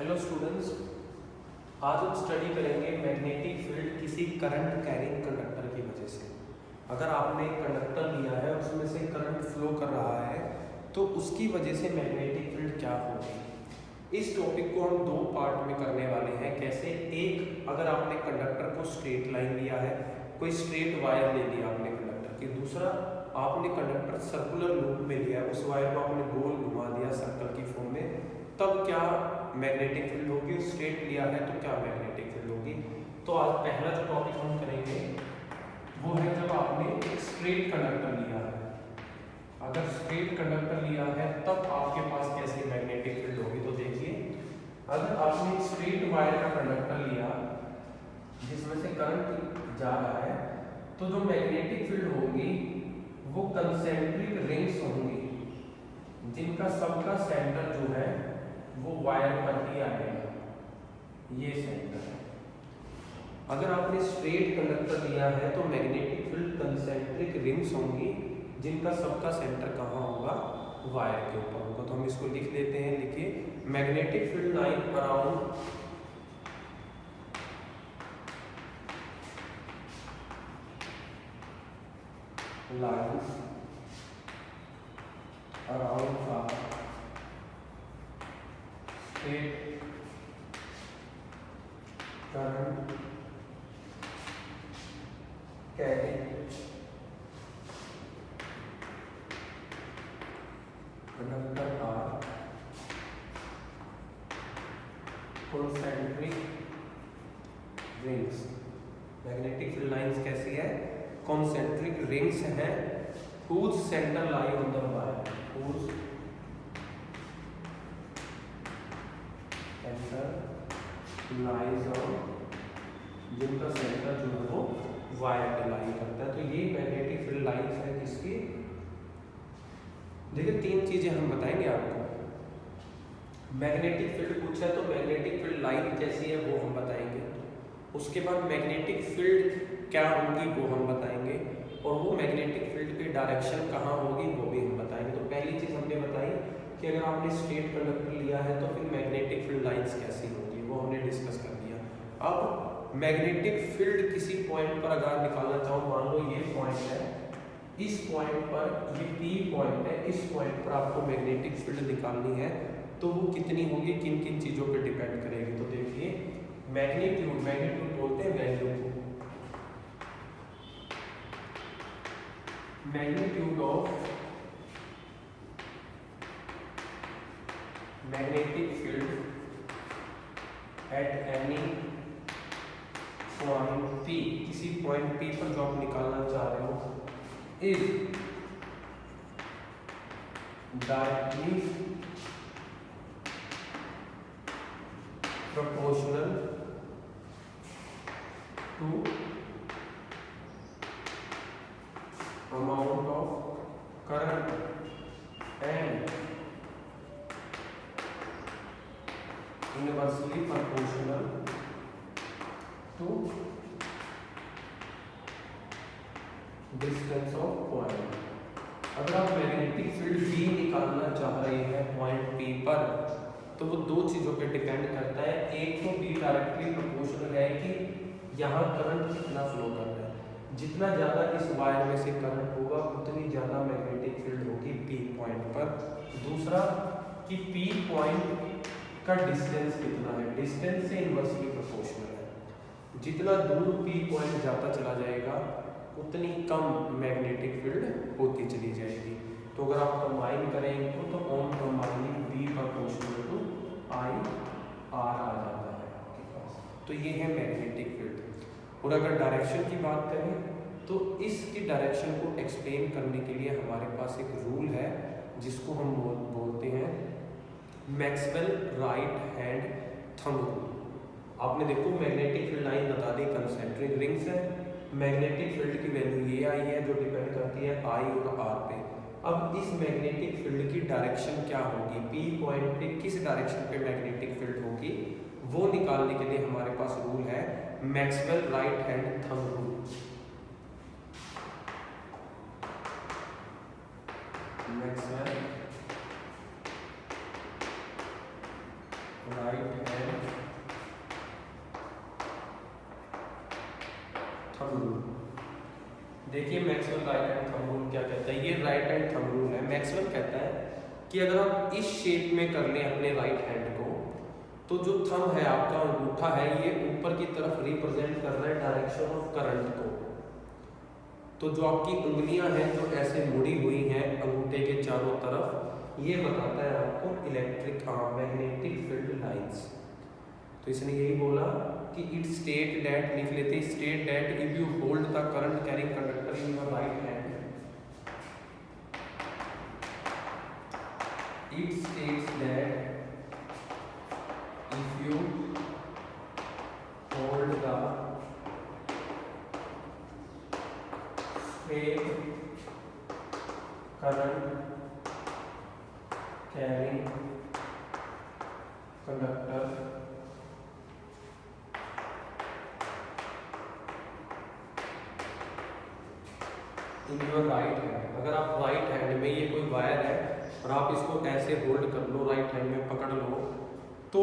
Hello students, आज हम study करेंगे मैग्नेटिक फील्ड किसी करंट कैरिंग कंडक्टर की वजह से। अगर आपने एक कंडक्टर लिया है उसमें से करंट फ्लो कर रहा है तो उसकी वजह से मैग्नेटिक फील्ड क्या होगी। इस टॉपिक को हम दो पार्ट में करने वाले हैं। कैसे? एक, अगर आपने कंडक्टर को स्ट्रेट लाइन लिया है, कोई स्ट्रेट वायर ले लिया आपने कंडक्टर की। दूसरा, आपने कंडक्टर सर्कुलर लूप में लिया है, उस वायर को आपने गोल घुमा दिया सर्कल की फॉर्म में, तब क्या मैग्नेटिक फील्ड होगी। स्ट्रेट लिया है तो क्या मैग्नेटिक फील्ड होगी। तो आज पहला जो टॉपिक हम करेंगे वो है जब आपने एक स्ट्रेट कंडक्टर लिया है। अगर स्ट्रेट कंडक्टर लिया है तब आपके पास कैसी मैग्नेटिक फील्ड होगी। तो देखिए, अगर आपने एक स्ट्रेट वायर का कंडक्टर लिया जिसमें से करंट जा रहा है तो जो मैग्नेटिक फील्ड होगी वो कंसेंट्रिक रिंग्स होंगी जिनका सबका सेंटर जो है वो वायर पर ही आएगा। ये सेंटर है। अगर आपने स्ट्रेट कंडक्टर लिया है तो मैग्नेटिक फील्ड कंसेंट्रिक रिंग्स होंगी जिनका सबका सेंटर कहाँ होगा, वायर के ऊपर होगा। तो हम इसको लिख देते हैं। लिखिए, magnetic field line around lines around the straight current carrying conductor are concentric rings। Magnetic field lines कैसी है? कॉन्सेंट्रिक रिंग्स हैं whose center lie on the wire, whose center lies on, जिनका सेंटर जो है वो वायर पे लाई करता है। तो ये मैग्नेटिक फील्ड लाइंस है किसकी। देखिए, तीन चीजें हम बताएंगे आपको। मैग्नेटिक फील्ड पूछा है तो मैग्नेटिक फील्ड लाइन कैसी है वो हम बताएंगे। उसके बाद मैग्नेटिक फील्ड क्या होगी वो हम बताएंगे, और वो मैग्नेटिक फील्ड की डायरेक्शन कहाँ होगी वो भी हम बताएंगे। तो पहली चीज़ हमने बताई कि अगर आपने स्ट्रेट कंडक्टर लिया है तो फिर मैग्नेटिक फील्ड लाइंस कैसी होगी वो हमने डिस्कस कर दिया। अब मैग्नेटिक फील्ड किसी पॉइंट पर अगर निकालना चाहो, मान लो ये पॉइंट है, इस पॉइंट पर ये P पॉइंट है, इस पॉइंट पर आपको मैग्नेटिक फील्ड निकालनी है तो वो कितनी होगी, किन किन चीज़ों पर डिपेंड करेगी। तो देखिए, मैग्नीट्यूड बोलते हैं वैल्यू को। Magnitude of magnetic field at any point P, किसी पॉइंट P पर जो आप निकालना चाह रहे हो, is directly proportional to amount of current and inversely proportional to distance of point। अगर आप मैग्नेटिक फील्ड B निकालना चाह रहे हैं पॉइंट P पर तो वो दो चीज़ों पे डिपेंड करता है। एक तो B डायरेक्टली प्रोपोर्शनल है कि यहाँ करंट कितना फ्लो कर रहा है। जितना ज़्यादा इस वायर में से करंट होगा उतनी ज़्यादा मैग्नेटिक फील्ड होगी P पॉइंट पर। दूसरा कि P पॉइंट का डिस्टेंस कितना है, डिस्टेंस से इनवर्सली प्रोपोर्शनल है। जितना दूर P पॉइंट जाता चला जाएगा उतनी कम मैग्नेटिक फील्ड होती चली जाएगी। तो अगर आप कंबाइन करेंगे तो on combining B proportional to I R आ जाता है आपके पास। तो ये है मैग्नेटिक फील्ड। और अगर डायरेक्शन की बात करें तो इसकी डायरेक्शन को एक्सप्लेन करने के लिए हमारे पास एक रूल है जिसको हम बोलते हैं Maxwell right hand thumb rule. आपने देखो, मैग्नेटिक फील्ड लाइन बता दी कंसेंट्रिक रिंग्स है। मैग्नेटिक फील्ड की वैल्यू ये आई है जो डिपेंड करती है I और R पे। अब इस मैग्नेटिक फील्ड की डायरेक्शन क्या होगी, P पॉइंट पे किस डायरेक्शन पे मैग्नेटिक फील्ड होगी वो निकालने के लिए हमारे पास रूल है Maxwell right hand thumb rule. Maxwell right hand देखिए Maxwell right hand thumb rule क्या कहता है, ये राइट हैंड थंब रूल है। मैक्सवेल कहता है कि अगर आप इस शेप में कर लें अपने राइट हैंड को, तो जो थंब है आपका अंगूठा है ये ऊपर की तरफ रिप्रेजेंट कर रहा है डायरेक्शन ऑफ करंट को। तो जो आपकी उंगलियां हैं जो ऐसे मुड़ी हुई हैं अंगूठे के चारों तरफ, ये बताता है आपको इलेक्ट्रिक मैग्नेटिक फील्ड लाइंस। तो इसने यही बोला कि इट स्टेट दैट, लिख लेते हैं, state that if you hold the current carrying conductor in your right hand, it states that if you hold the straight current carrying conductor in your right hand, अगर आप right hand में, ये कोई wire है और आप इसको ऐसे होल्ड कर लो, राइट हैंड में पकड़ लो, तो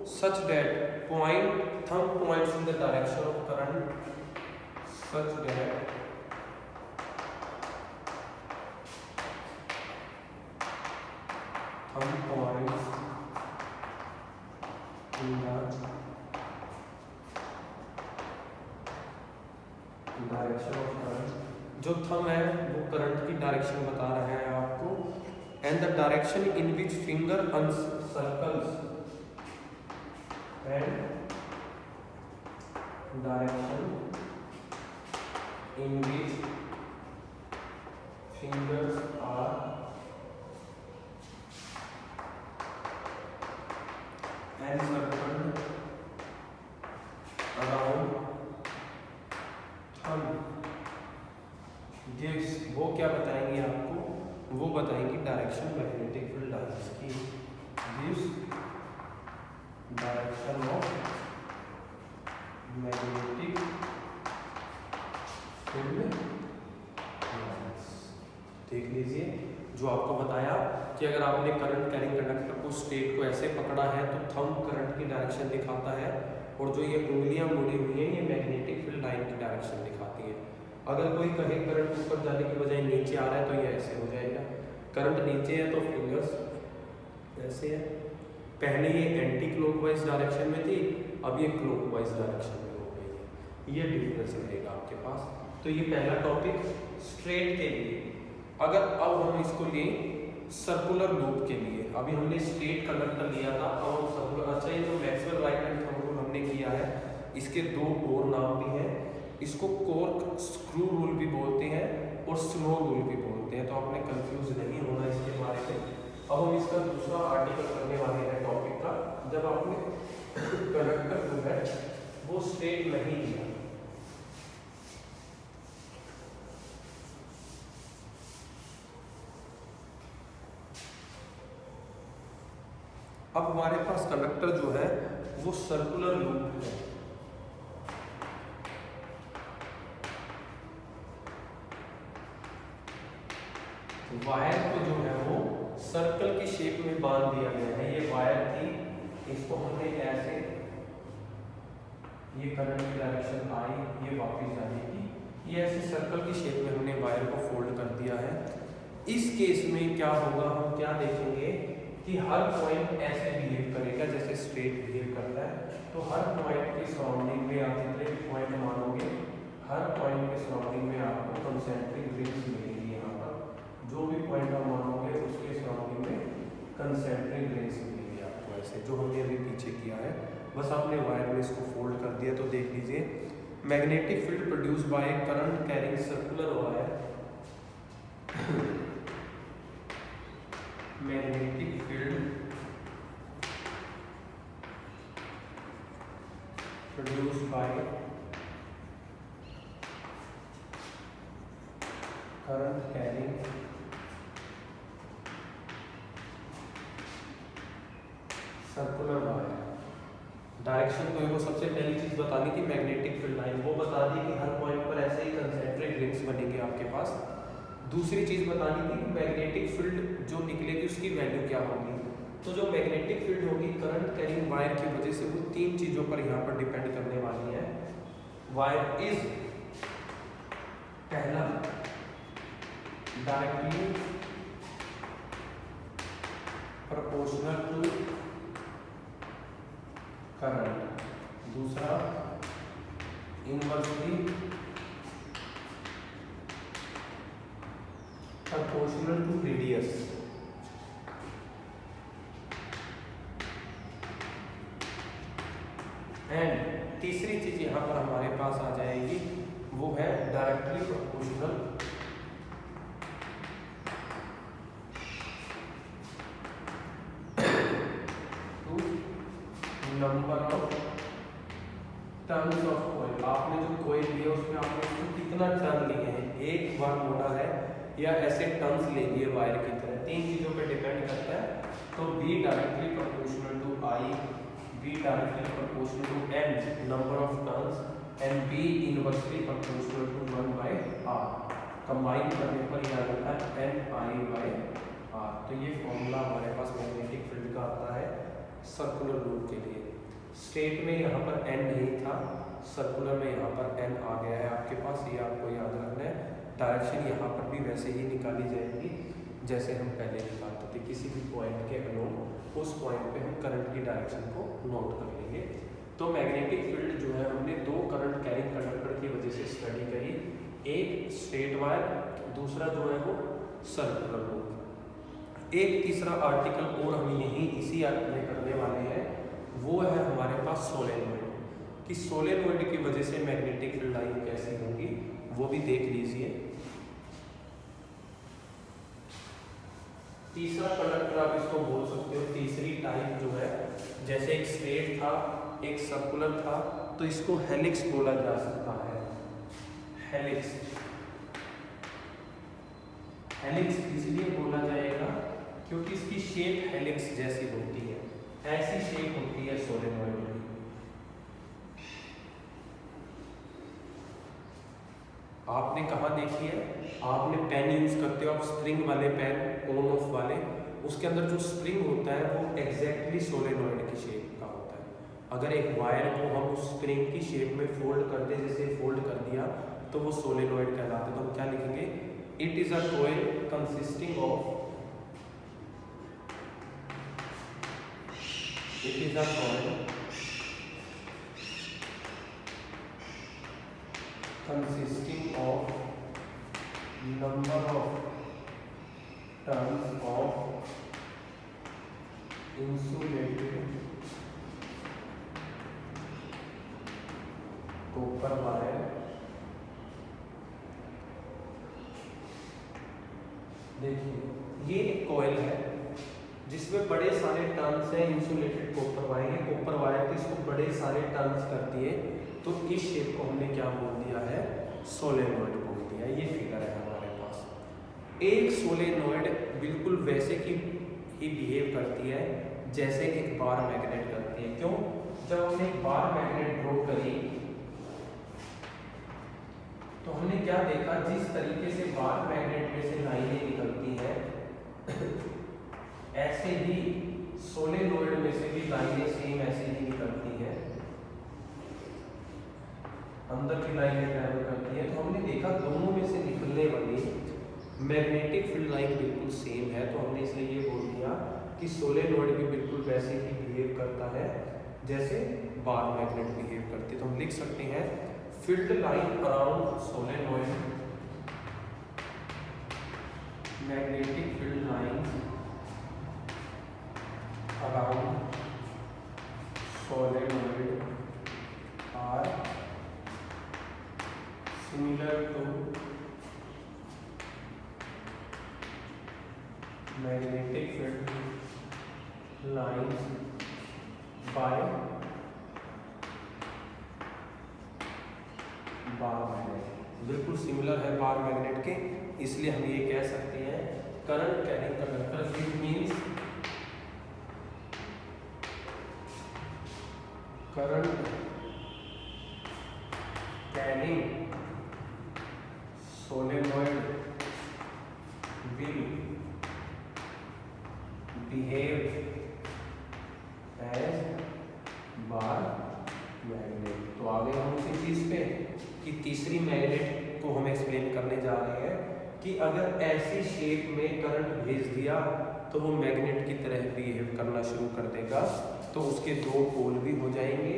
such that point thumb points in the direction of current, such that thumb points in the direction of current, जो थंब है वो करंट की डायरेक्शन बता रहा है आपको, and the direction in which finger encircles, and direction in which fingers are encircled around thumb gives, वो क्या बताएंगे आपको, वो बताएंगी डायरेक्शन मैग्नेटिक फील्ड लाइंस की, gives direction of magnetic field lines. देख लीजिए जो आपको बताया कि अगर आपने करंट कैरिंग कंडक्टर को स्ट्रेट को ऐसे पकड़ा है तो थंब करंट की डायरेक्शन दिखाता है, और जो ये उंगलियां मुड़ी हुई हैं ये मैग्नेटिक फील्ड लाइन की डायरेक्शन दिखाती है। अगर कोई कहे करंट ऊपर जाने की बजाय नीचे आ रहा है तो ये ऐसे हो जाएगा, करंट नीचे है तो फिंगर्स ऐसे है, पहले ये एंटी क्लॉकवाइज डायरेक्शन में थी, अब ये क्लॉकवाइज डायरेक्शन में हो गई है, ये डिफरेंस रहेगा आपके पास। तो ये पहला टॉपिक स्ट्रेट के लिए। अगर अब हम इसको लें सर्कुलर लूप के लिए, अभी हमने स्ट्रेट कंडक्टर लिया था, अब हम सर्कुलर, अच्छा ये जो Maxwell right hand thumb rule हमने किया है इसके दो और नाम भी हैं, इसको कॉर्क स्क्रू रूल भी बोलते हैं और स्नो रूल भी बोलते हैं, तो आपने कंफ्यूज नहीं होना इसके बारे में। अब हम इसका दूसरा आर्टिकल करने वाले हैं टॉपिक का, जब आपने कंडक्टर जो है वो स्ट्रेट नहीं लिया, अब हमारे पास कंडक्टर जो है वो सर्कुलर लूप है, वायर को जो है वो सर्कल की शेप में बांध दिया गया है। ये वायर थी, इसको हमने ऐसे, ये करंट की डायरेक्शन आई, ये वापस जाएगी, ये ऐसे सर्कल की शेप में हमने वायर को फोल्ड कर दिया है। इस केस में क्या होगा, हम क्या देखेंगे कि हर पॉइंट ऐसे बिहेव करेगा जैसे स्ट्रेट बिहेव करता है। तो हर पॉइंट के सराउंडिंग में आप जितने भी पॉइंट मानोगे, हर पॉइंट के सराउंडिंग में आपको कंसेंट्रिक रिंग्स मिलेंगी। यहाँ पर जो भी पॉइंट आप मानोगे उसके सराउंडिंग में कंसेंट्रिक रिंग्स मिलेंगी आपको, ऐसे जो हमने अभी पीछे किया है। बस आपने वायर में इसको फोल्ड कर दिया। तो देख लीजिए, magnetic field produce by current carrying circular wire, magnetic field produced by current carrying circular wire. Direction को वो सबसे पहली चीज बतानी थी मैग्नेटिक फील्ड लाइन, वो बता दी कि हर पॉइंट पर ऐसे ही कंसेंट्रिक रिंग्स बनेंगे आपके पास। दूसरी चीज बतानी थी मैग्नेटिक फील्ड जो निकलेगी उसकी वैल्यू क्या होगी। तो जो मैग्नेटिक फील्ड होगी करंट कैरिंग वायर की वजह से, वो तीन चीजों पर यहाँ पर डिपेंड करने वाली है। वायर इज पहला डायरेक्टली प्रोपोर्शनल टू करंट, दूसरा inversely proportional to radius. And तीसरी चीज यहाँ पर हमारे पास आ जाएगी, वो है directly proportional to number of turns of coil. आपने जो कॉइल लिया उसमें आपने उसको कितना टर्न लिए हैं, एक बार मोड़ा है या ऐसे टर्न्स ले लिए वायर की तरह, तीन चीजों पे डिपेंड करता है। तो B directly proportional to I, B directly proportional to N number of turns and B inversely proportional to 1/r। कंबाइन करने पर यह आ जाता है NI/r। तो ये फॉर्मूला हमारे पास मैग्नेटिक फील्ड का आता है सर्कुलर लूप के लिए। स्ट्रेट में यहाँ पर n नहीं था, सर्कुलर में यहाँ पर n आ गया है आपके पास, ये आपको याद रखना है। डायरेक्शन यहाँ पर भी वैसे ही निकाली जाएगी जैसे हम पहले निकालते थे, किसी भी पॉइंट के अलोंग उस पॉइंट पे हम करंट की डायरेक्शन को नोट कर लेंगे। तो मैग्नेटिक फील्ड जो है हमने दो करंट कैरिंग कंडक्टर की वजह से स्टडी करी, एक स्ट्रेट वायर, दूसरा जो है वो सर्कुलर लूप। एक तीसरा आर्टिकल और हम यहीं इसी आर्ट में करने वाले हैं, वो है हमारे पास सोलेनोइड, कि सोलेनोइड की वजह से मैग्नेटिक फील्ड लाइन कैसी होगी वो भी देख लीजिए। तीसरा कंडक्टर आप इसको बोल सकते हो, तीसरी टाइप जो है, जैसे एक स्ट्रेट था एक सर्कुलर था, तो इसको हेलिक्स बोला जा सकता है। हेलिक्स, हेलिक्स इसलिए बोला जाएगा क्योंकि इसकी शेप हेलिक्स जैसी होती है, ऐसी शेप होती है सोलेनोइड की। आपने कहाँ देखी है, आपने पेन यूज करते हो आप, स्प्रिंग वाले पेन, ऑन ऑफ वाले, उसके अंदर जो स्प्रिंग होता है वो एग्जैक्टली सोलेनोइड की शेप का होता है। अगर एक वायर को हम उस स्प्रिंग की शेप में फोल्ड कर दे, जैसे फोल्ड कर दिया, तो वो सोलेनोइड कहलाता है। तो हम क्या लिखेंगे, it is a coil consisting of, it is a coil consisting of number of turns of insulated copper wire। देखिए ये एक कॉइल है जिसमें बड़े सारे टर्न्स हैं, इंसुलेटेड कॉपर वायर, ये कॉपर वायर के इसको बड़े सारे टर्न्स कर दिए, तो इस शेप को हमने क्या बोल दिया है, सोलेनोइड बोल दिया। ये फिगर है हमारे पास। एक सोलेनोइड बिल्कुल वैसे ही बिहेव करती है जैसे एक बार मैग्नेट करती है। क्यों, जब हमने एक बार मैग्नेट ड्रॉ करी तो हमने क्या देखा, जिस तरीके से बार मैग्नेट में से लाइनें निकलती हैं ऐसे ही सोलेनोइड में से भी लाइनें सेम ऐसे ही निकलती हैं, अंदर की लाइनें ट्रैवल करती है। तो हमने देखा दोनों में से निकलने वाली मैग्नेटिक फील्ड लाइन बिल्कुल सेम है, तो हमने इसलिए ये बोल दिया कि सोलेनोइड भी बिल्कुल वैसे ही बिहेव करता है जैसे बार मैग्नेट बिहेव करती है। तो हम लिख सकते हैं field line around solenoid, magnetic field line around solenoid are similar to magnetic field lines by bar magnet. बिल्कुल सिमिलर है बार मैग्नेट के, इसलिए हम ये कह सकते हैं current carrying conductor, it means current carrying solenoid will behave as bar magnet। तो आ गए हम उसी चीज पे कि तीसरी मैग्नेट को हम एक्सप्लेन करने जा रहे हैं कि अगर ऐसी शेप में करंट भेज दिया तो वो मैग्नेट की तरह बिहेव करना शुरू कर देगा। तो उसके दो पोल भी हो जाएंगे,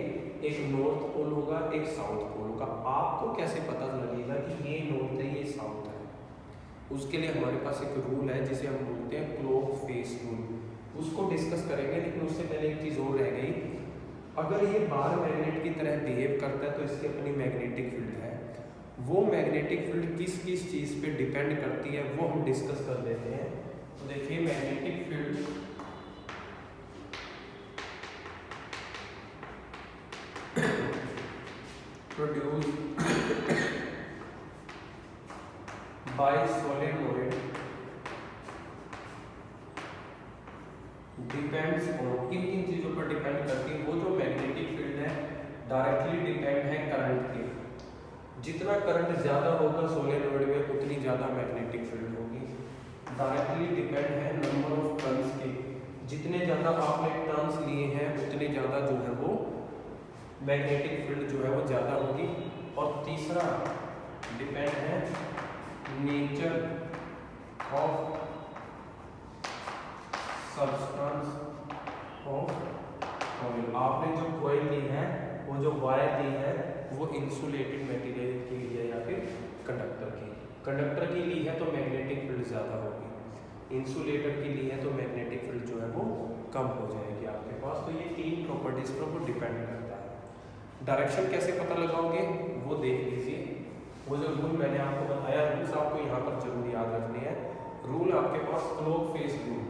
एक नॉर्थ पोल होगा, एक साउथ पोल होगा। आपको कैसे पता लगेगा कि ये नॉर्थ है ये साउथ है? उसके लिए हमारे पास एक रूल है जिसे हम बोलते हैं क्लॉक फेस रूल, उसको डिस्कस करेंगे। लेकिन उससे पहले एक चीज़ और रह गई, अगर ये बार मैग्नेट की तरह बिहेव करता है तो इसकी अपनी मैग्नेटिक फील्ड है। वो मैग्नेटिक फील्ड किस किस चीज़ पे डिपेंड करती है वो हम डिस्कस कर लेते हैं। तो देखिए magnetic field produce by solenoid depends on, किन किन चीज़ों पर डिपेंड करती है? वो जो मैग्नेटिक फील्ड है डायरेक्टली डिपेंड है करंट के। जितना करंट ज़्यादा होगा सोलेनोइड में उतनी ज़्यादा मैग्नेटिक फील्ड होगी। डायरेक्टली डिपेंड है नंबर ऑफ टर्न्स के, जितने ज़्यादा आपने टर्न्स लिए हैं उतने ज़्यादा जो है वो मैग्नेटिक फील्ड जो है वो ज़्यादा होगी। और तीसरा डिपेंड है nature of substance of coil. आपने जो कॉइल ली है, वो जो वायर ली है, वो इंसुलेटेड मटेरियल की ली है या फिर कंडक्टर की ली है तो मैग्नेटिक फील्ड ज़्यादा होगी। इंसुलेटर की ली है तो मैग्नेटिक फील्ड जो है वो कम हो जाएगी आपके पास। तो ये तीन प्रॉपर्टीज पर वो डिपेंड करता है। डायरेक्शन कैसे पता लगाओगे वो देख लीजिए। वो जो रूल मैंने आपको बताया, रूल्स आपको यहाँ पर जरूर याद रखने हैं। रूल आपके पास clock face rule,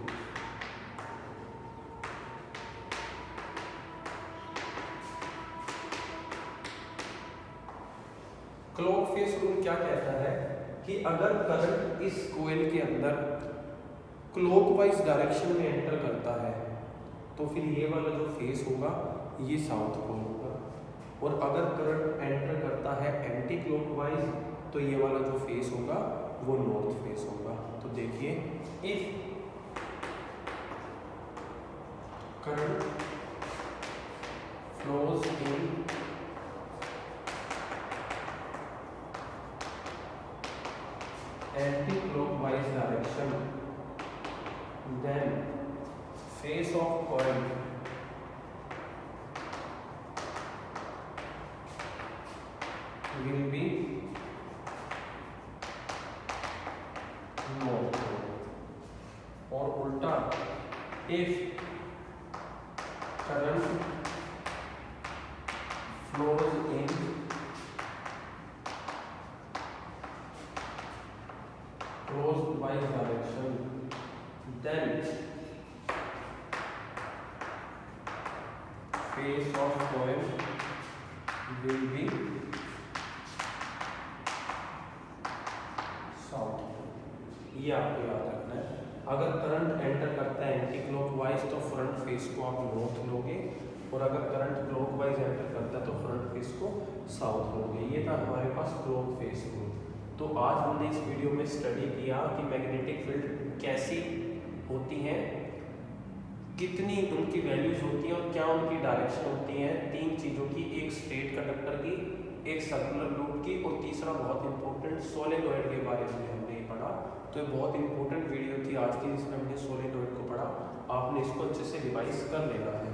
clock face rule क्या कहता है कि अगर करंट इस कोयल के अंदर क्लॉकवाइज डायरेक्शन में एंटर करता है तो फिर ये वाला जो फेस होगा ये साउथ पोल होगा। और अगर करंट एंटर करता है एंटी क्लॉकवाइज तो ये वाला जो फेस होगा वो नॉर्थ फेस होगा। तो देखिए, if current flows in anti-clockwise direction, then face of coil will be north। और उल्टा, if current flows in clockwise direction, then face of coil will be south। ये आपको याद रखना है। अगर करंट एंटर करता है एंटी क्लॉकवाइज तो फ्रंट फेस को आप नॉर्थ लोगे, और अगर करंट क्लॉकवाइज एंटर करता है तो फ्रंट फेस को साउथ लोगे। ये था हमारे पास क्लॉक फेस रूल। तो आज हमने इस वीडियो में स्टडी किया कि मैग्नेटिक फील्ड कैसी होती हैं, कितनी उनकी वैल्यूज होती हैं और क्या उनकी डायरेक्शन होती हैं। तीन चीज़ों की, एक स्ट्रेट कंडक्टर की, एक सर्कुलर लूप की, और तीसरा बहुत इंपॉर्टेंट सोलेनोइड के बारे में हमने पढ़ा। तो ये बहुत इंपॉर्टेंट वीडियो थी आज की जिसमें हमने सोलेनोइड को पढ़ा। आपने इसको अच्छे से रिवाइज कर लेना है।